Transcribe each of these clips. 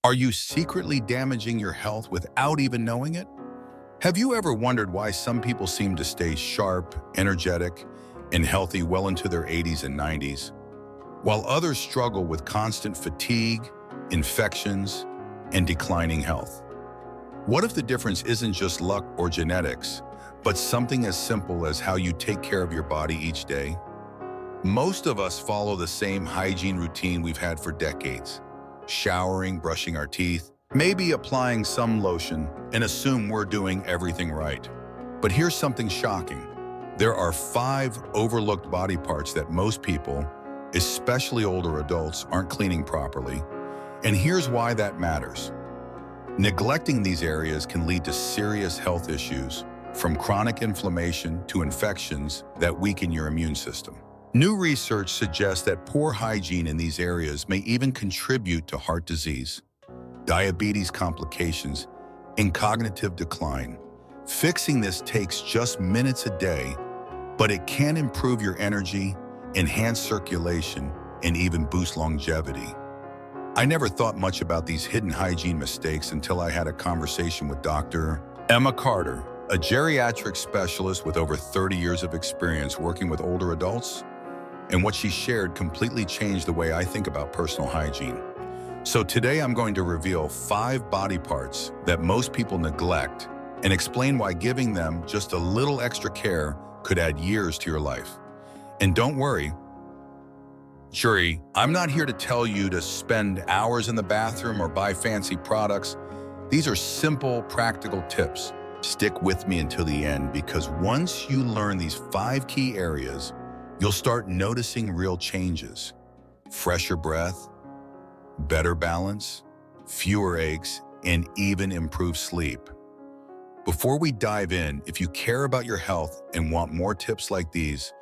Are you secretly damaging your health without even knowing it? Have you ever wondered why some people seem to stay sharp, energetic, and healthy well into their 80s and 90s, while others struggle with constant fatigue, infections, and declining health? What if the difference isn't just luck or genetics, but something as simple as how you take care of your body each day? Most of us follow the same hygiene routine we've had for decades: showering, brushing our teeth, maybe applying some lotion, and assume we're doing everything right. But here's something shocking. There are 5 overlooked body parts that most people, especially older adults, aren't cleaning properly. And here's why that matters. Neglecting these areas can lead to serious health issues, from chronic inflammation to infections that weaken your immune system. New research suggests that poor hygiene in these areas may even contribute to heart disease, diabetes complications, and cognitive decline. Fixing this takes just minutes a day, but it can improve your energy, enhance circulation, and even boost longevity. I never thought much about these hidden hygiene mistakes until I had a conversation with Dr. Emma Carter, a geriatric specialist with over 30 years of experience working with older adults, and what she shared completely changed the way I think about personal hygiene. So today I'm going to reveal 5 body parts that most people neglect and explain why giving them just a little extra care could add years to your life. And don't worry, jury, I'm not here to tell you to spend hours in the bathroom or buy fancy products. These are simple, practical tips. Stick with me until the end, because once you learn these 5 key areas, you'll start noticing real changes: fresher breath, better balance, fewer aches, and even improved sleep. Before we dive in, if you care about your health and want more tips like these,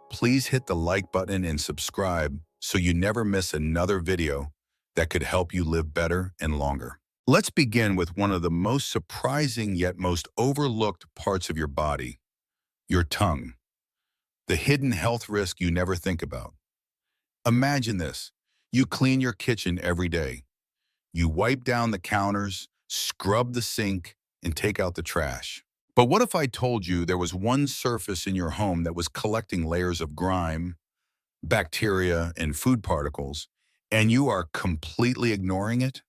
please hit the like button and subscribe so you never miss another video that could help you live better and longer. Let's begin with one of the most surprising yet most overlooked parts of your body: your tongue. The hidden health risk you never think about. Imagine this. You clean your kitchen every day. You wipe down the counters, scrub the sink, and take out the trash. But what if I told you there was one surface in your home that was collecting layers of grime, bacteria, and food particles, and you are completely ignoring it?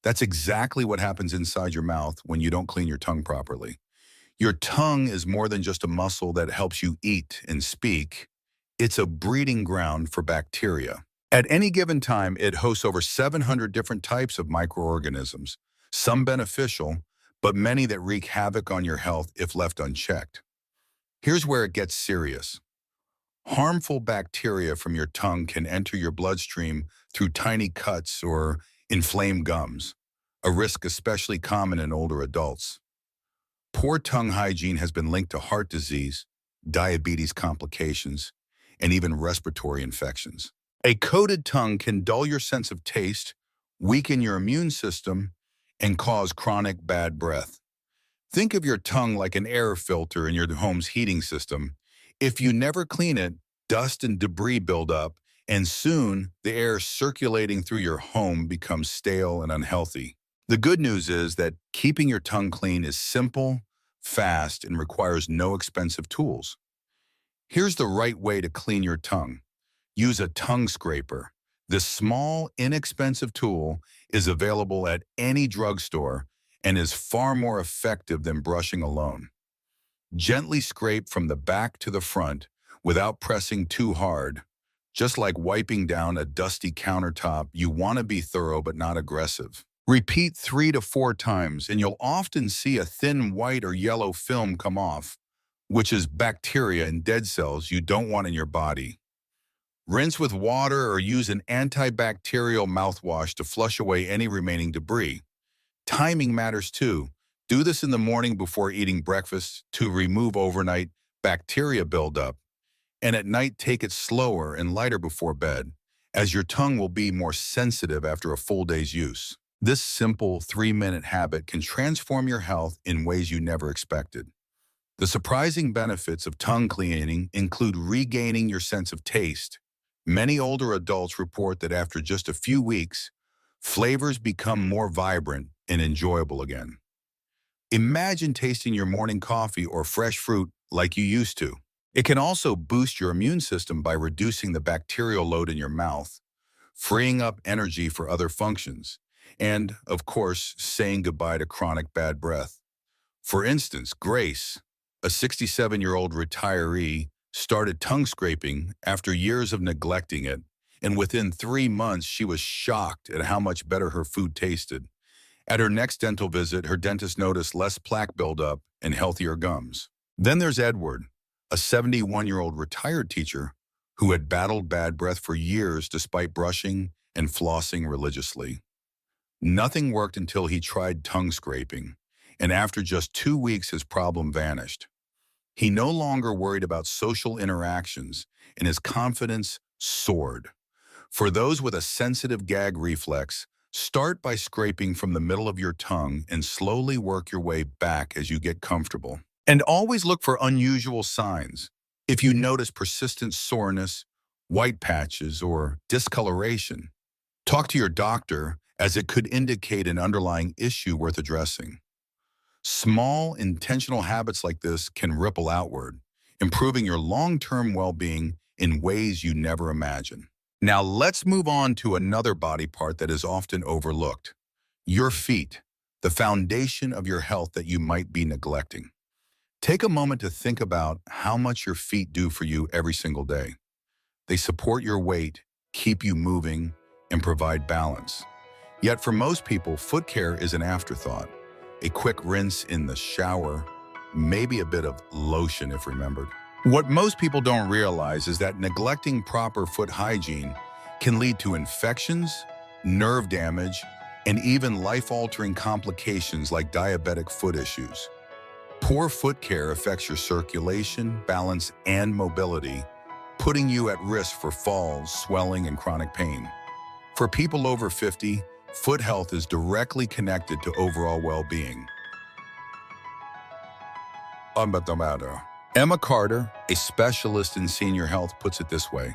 That's exactly what happens inside your mouth when you don't clean your tongue properly. Your tongue is more than just a muscle that helps you eat and speak. It's a breeding ground for bacteria. At any given time, it hosts over 700 different types of microorganisms, some beneficial, but many that wreak havoc on your health if left unchecked. Here's where it gets serious. Harmful bacteria from your tongue can enter your bloodstream through tiny cuts or inflamed gums, a risk especially common in older adults. Poor tongue hygiene has been linked to heart disease, diabetes complications, and even respiratory infections. A coated tongue can dull your sense of taste, weaken your immune system, and cause chronic bad breath. Think of your tongue like an air filter in your home's heating system. If you never clean it, dust and debris build up, and soon the air circulating through your home becomes stale and unhealthy. The good news is that keeping your tongue clean is simple, fast, and requires no expensive tools. Here's the right way to clean your tongue. Use a tongue scraper. This small, inexpensive tool is available at any drugstore and is far more effective than brushing alone. Gently scrape from the back to the front without pressing too hard. Just like wiping down a dusty countertop, you want to be thorough but not aggressive. Repeat 3 to 4 times, and you'll often see a thin white or yellow film come off, which is bacteria and dead cells you don't want in your body. Rinse with water or use an antibacterial mouthwash to flush away any remaining debris. Timing matters too. Do this in the morning before eating breakfast to remove overnight bacteria buildup, and at night take it slower and lighter before bed, as your tongue will be more sensitive after a full day's use. This simple 3-minute habit can transform your health in ways you never expected. The surprising benefits of tongue cleaning include regaining your sense of taste. Many older adults report that after just a few weeks, Flavors become more vibrant and enjoyable again. Imagine tasting your morning coffee or fresh fruit like you used to. It can also boost your immune system by reducing the bacterial load in your mouth, freeing up energy for other functions, and, of course, saying goodbye to chronic bad breath. For instance, Grace, a 67-year-old retiree, started tongue scraping after years of neglecting it, and within 3 months, she was shocked at how much better her food tasted. At her next dental visit, her dentist noticed less plaque buildup and healthier gums. Then there's Edward, a 71-year-old retired teacher who had battled bad breath for years despite brushing and flossing religiously. Nothing worked until he tried tongue scraping, and after just 2 weeks, his problem vanished. He no longer worried about social interactions, and his confidence soared. For those with a sensitive gag reflex, start by scraping from the middle of your tongue and slowly work your way back as you get comfortable. And always look for unusual signs. If you notice persistent soreness, white patches, or discoloration, talk to your doctor as it could indicate an underlying issue worth addressing. Small, intentional habits like this can ripple outward, improving your long-term well-being in ways you never imagine. Now let's move on to another body part that is often overlooked: your feet, the foundation of your health that you might be neglecting. Take a moment to think about how much your feet do for you every single day. They support your weight, keep you moving, and provide balance. Yet for most people, foot care is an afterthought. A quick rinse in the shower, maybe a bit of lotion if remembered. What most people don't realize is that neglecting proper foot hygiene can lead to infections, nerve damage, and even life-altering complications like diabetic foot issues. Poor foot care affects your circulation, balance, and mobility, putting you at risk for falls, swelling, and chronic pain. For people over 50, foot health is directly connected to overall well-being. Emma Carter, a specialist in senior health, puts it this way: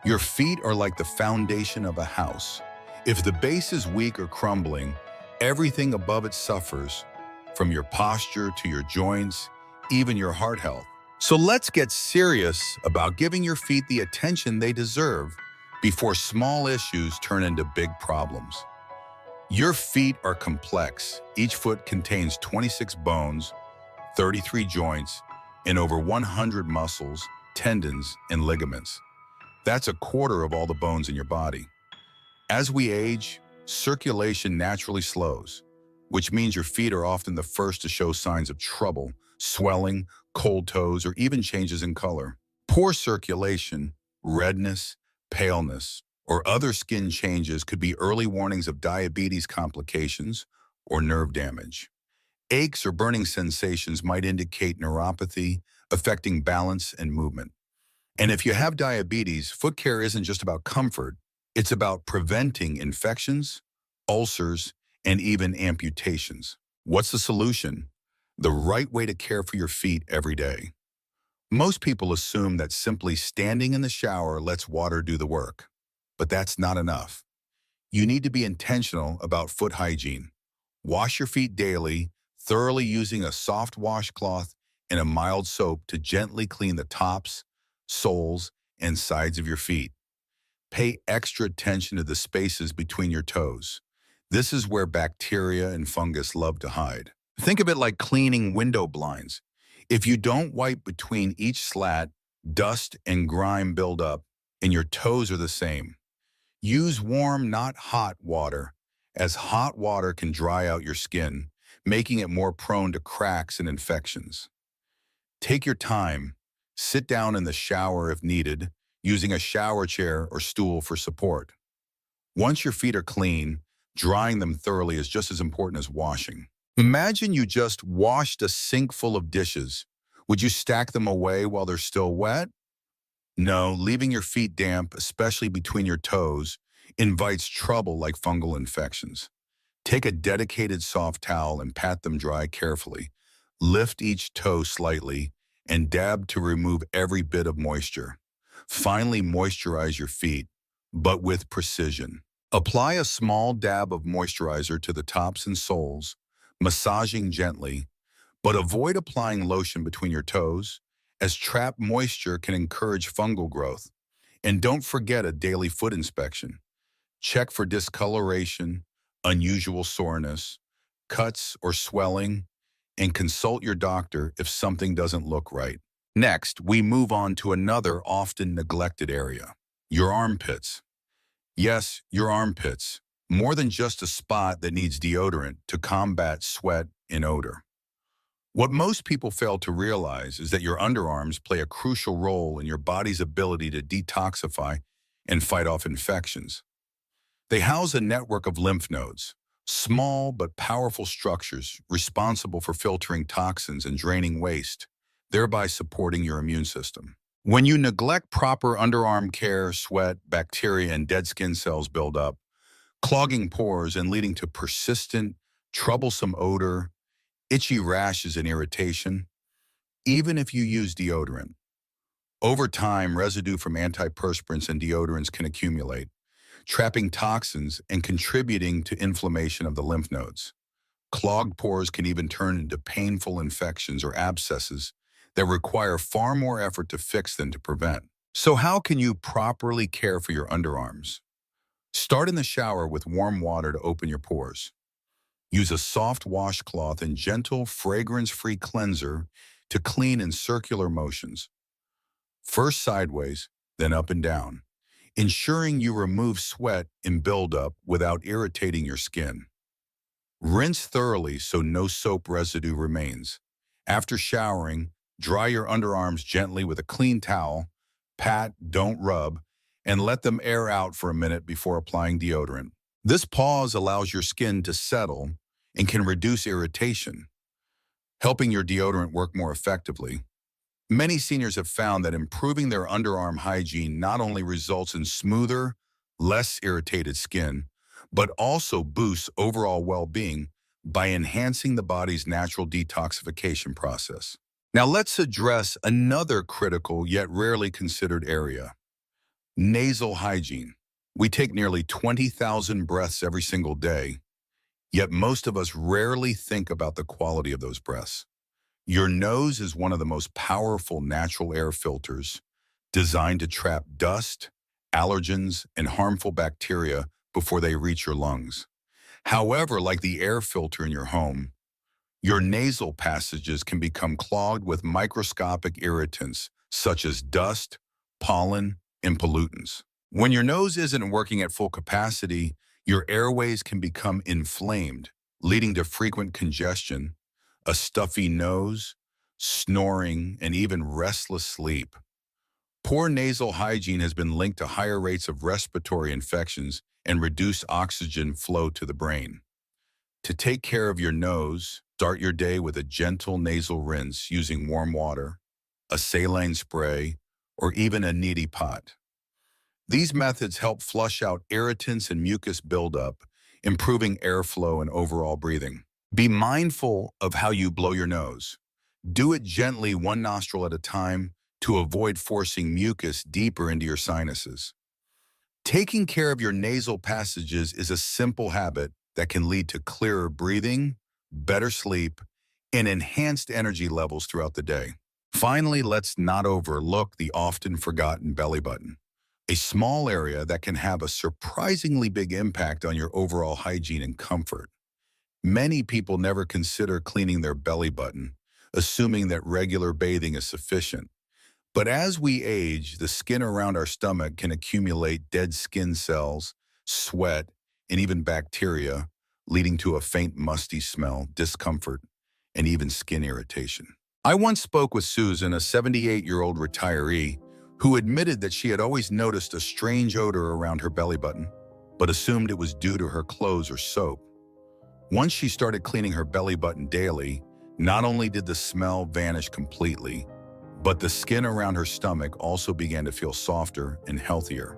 your feet are like the foundation of a house. If the base is weak or crumbling, everything above it suffers, from your posture to your joints, even your heart health. So let's get serious about giving your feet the attention they deserve before small issues turn into big problems. Your feet are complex. Each foot contains 26 bones, 33 joints, and over 100 muscles, tendons, and ligaments. That's a quarter of all the bones in your body. As we age, circulation naturally slows, which means your feet are often the first to show signs of trouble, swelling, cold toes, or even changes in color. Poor circulation, redness, paleness, or other skin changes could be early warnings of diabetes complications or nerve damage. Aches or burning sensations might indicate neuropathy, affecting balance and movement. And if you have diabetes, foot care isn't just about comfort, it's about preventing infections, ulcers, and even amputations. What's the solution? The right way to care for your feet every day. Most people assume that simply standing in the shower lets water do the work, but that's not enough. You need to be intentional about foot hygiene. Wash your feet daily, thoroughly using a soft washcloth and a mild soap to gently clean the tops, soles, and sides of your feet. Pay extra attention to the spaces between your toes. This is where bacteria and fungus love to hide. Think of it like cleaning window blinds. If you don't wipe between each slat, dust and grime build up, and your toes are the same. Use warm, not hot water, as hot water can dry out your skin, making it more prone to cracks and infections. Take your time. Sit down in the shower if needed, using a shower chair or stool for support. Once your feet are clean, drying them thoroughly is just as important as washing. Imagine you just washed a sink full of dishes. Would you stack them away while they're still wet? No, leaving your feet damp, especially between your toes, invites trouble like fungal infections. Take a dedicated soft towel and pat them dry carefully. Lift each toe slightly and dab to remove every bit of moisture. Finally, moisturize your feet, but with precision. Apply a small dab of moisturizer to the tops and soles, massaging gently, but avoid applying lotion between your toes, as trapped moisture can encourage fungal growth. And don't forget a daily foot inspection. Check for discoloration, unusual soreness, cuts or swelling, and consult your doctor if something doesn't look right. Next, we move on to another often neglected area, your armpits. Yes, your armpits. More than just a spot that needs deodorant to combat sweat and odor. What most people fail to realize is that your underarms play a crucial role in your body's ability to detoxify and fight off infections. They house a network of lymph nodes, small but powerful structures responsible for filtering toxins and draining waste, thereby supporting your immune system. When you neglect proper underarm care, sweat, bacteria, and dead skin cells build up, clogging pores and leading to persistent, troublesome odor, itchy rashes, and irritation, even if you use deodorant. Over time, residue from antiperspirants and deodorants can accumulate, trapping toxins and contributing to inflammation of the lymph nodes. Clogged pores can even turn into painful infections or abscesses that require far more effort to fix than to prevent. So how can you properly care for your underarms? Start in the shower with warm water to open your pores. Use a soft washcloth and gentle, fragrance-free cleanser to clean in circular motions. First sideways, then up and down, ensuring you remove sweat and buildup without irritating your skin. Rinse thoroughly so no soap residue remains. After showering, dry your underarms gently with a clean towel, pat, don't rub, and let them air out for a minute before applying deodorant. This pause allows your skin to settle and can reduce irritation, helping your deodorant work more effectively. Many seniors have found that improving their underarm hygiene not only results in smoother, less irritated skin, but also boosts overall well-being by enhancing the body's natural detoxification process. Now let's address another critical yet rarely considered area, nasal hygiene. We take nearly 20,000 breaths every single day, yet most of us rarely think about the quality of those breaths. Your nose is one of the most powerful natural air filters, designed to trap dust, allergens, and harmful bacteria before they reach your lungs. However, like the air filter in your home, your nasal passages can become clogged with microscopic irritants such as dust, pollen, and pollutants. When your nose isn't working at full capacity, your airways can become inflamed, leading to frequent congestion, a stuffy nose, snoring, and even restless sleep. Poor nasal hygiene has been linked to higher rates of respiratory infections and reduced oxygen flow to the brain. To take care of your nose, start your day with a gentle nasal rinse using warm water, a saline spray, or even a neti pot. These methods help flush out irritants and mucus buildup, improving airflow and overall breathing. Be mindful of how you blow your nose. Do it gently, one nostril at a time, to avoid forcing mucus deeper into your sinuses. Taking care of your nasal passages is a simple habit that can lead to clearer breathing, better sleep, and enhanced energy levels throughout the day. Finally, let's not overlook the often forgotten belly button, a small area that can have a surprisingly big impact on your overall hygiene and comfort. Many people never consider cleaning their belly button, assuming that regular bathing is sufficient. But as we age, the skin around our stomach can accumulate dead skin cells, sweat, and even bacteria, leading to a faint musty smell, discomfort, and even skin irritation. I once spoke with Susan, a 78-year-old retiree, who admitted that she had always noticed a strange odor around her belly button, but assumed it was due to her clothes or soap. Once she started cleaning her belly button daily, not only did the smell vanish completely, but the skin around her stomach also began to feel softer and healthier.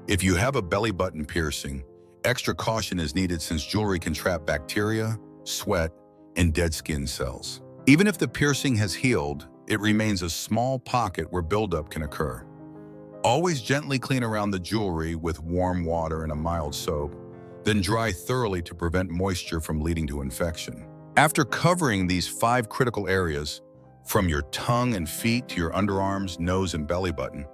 If you have a belly button piercing, extra caution is needed since jewelry can trap bacteria, sweat, and dead skin cells. Even if the piercing has healed, it remains a small pocket where buildup can occur. Always gently clean around the jewelry with warm water and a mild soap, then dry thoroughly to prevent moisture from leading to infection. After covering these 5 critical areas, from your tongue and feet to your underarms, nose, and belly button,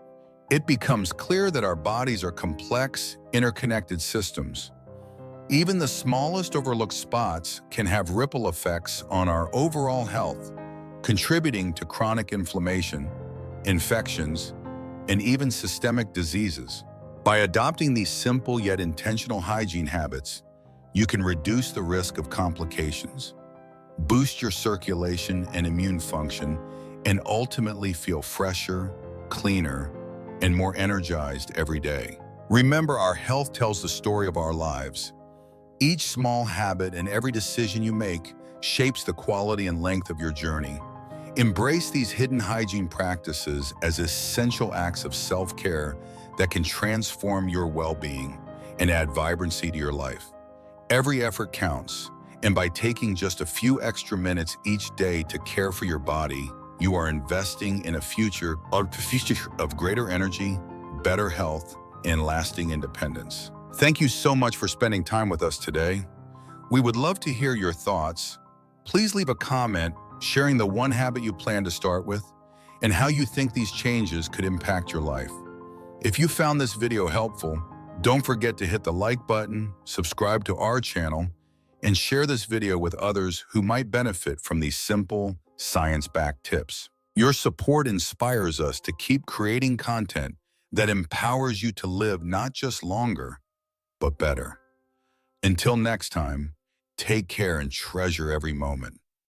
it becomes clear that our bodies are complex, interconnected systems. Even the smallest overlooked spots can have ripple effects on our overall health, contributing to chronic inflammation, infections, and even systemic diseases. By adopting these simple yet intentional hygiene habits, you can reduce the risk of complications, boost your circulation and immune function, and ultimately feel fresher, cleaner, and more energized every day. Remember, our health tells the story of our lives. Each small habit and every decision you make shapes the quality and length of your journey. Embrace these hidden hygiene practices as essential acts of self-care that can transform your well-being and add vibrancy to your life. Every effort counts, and by taking just a few extra minutes each day to care for your body, you are investing in a future of greater energy, better health, and lasting independence. Thank you so much for spending time with us today. We would love to hear your thoughts. Please leave a comment sharing the one habit you plan to start with and how you think these changes could impact your life. If you found this video helpful, don't forget to hit the like button, subscribe to our channel, and share this video with others who might benefit from these simple, science-backed tips. Your support inspires us to keep creating content that empowers you to live not just longer, but better. Until next time, take care and treasure every moment.